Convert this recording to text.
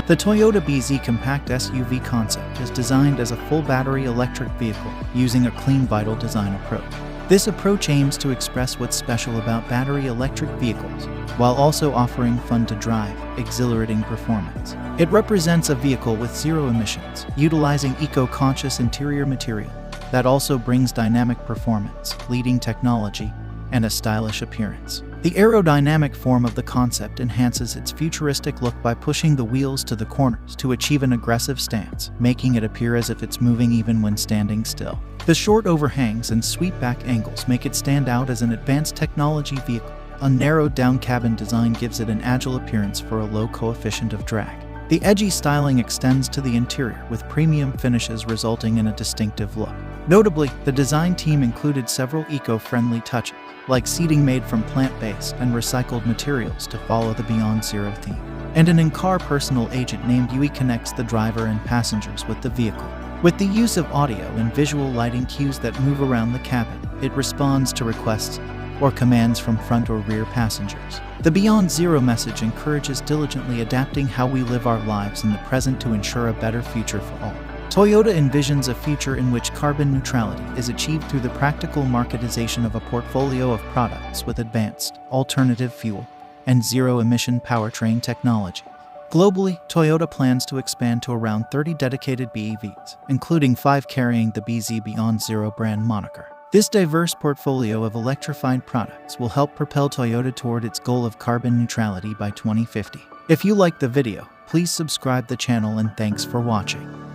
The Toyota BZ compact SUV concept is designed as a full battery electric vehicle using a clean vital design approach. This approach aims to express what's special about battery electric vehicles, while also offering fun-to-drive, exhilarating performance. It represents a vehicle with zero emissions, utilizing eco-conscious interior material that also brings dynamic performance, leading technology, and a stylish appearance. The aerodynamic form of the concept enhances its futuristic look by pushing the wheels to the corners to achieve an aggressive stance, making it appear as if it's moving even when standing still. The short overhangs and sweep back angles make it stand out as an advanced technology vehicle. A narrowed-down cabin design gives it an agile appearance for a low coefficient of drag. The edgy styling extends to the interior with premium finishes resulting in a distinctive look. Notably, the design team included several eco-friendly touches, like seating made from plant-based and recycled materials to follow the Beyond Zero theme. And an in-car personal agent named Yui connects the driver and passengers with the vehicle. With the use of audio and visual lighting cues that move around the cabin, it responds to requests or commands from front or rear passengers. The Beyond Zero message encourages diligently adapting how we live our lives in the present to ensure a better future for all. Toyota envisions a future in which carbon neutrality is achieved through the practical marketization of a portfolio of products with advanced, alternative fuel, and zero-emission powertrain technology. Globally, Toyota plans to expand to around 30 dedicated BEVs, including 5 carrying the BZ Beyond Zero brand moniker. This diverse portfolio of electrified products will help propel Toyota toward its goal of carbon neutrality by 2050. If you liked the video, please subscribe the channel and thanks for watching.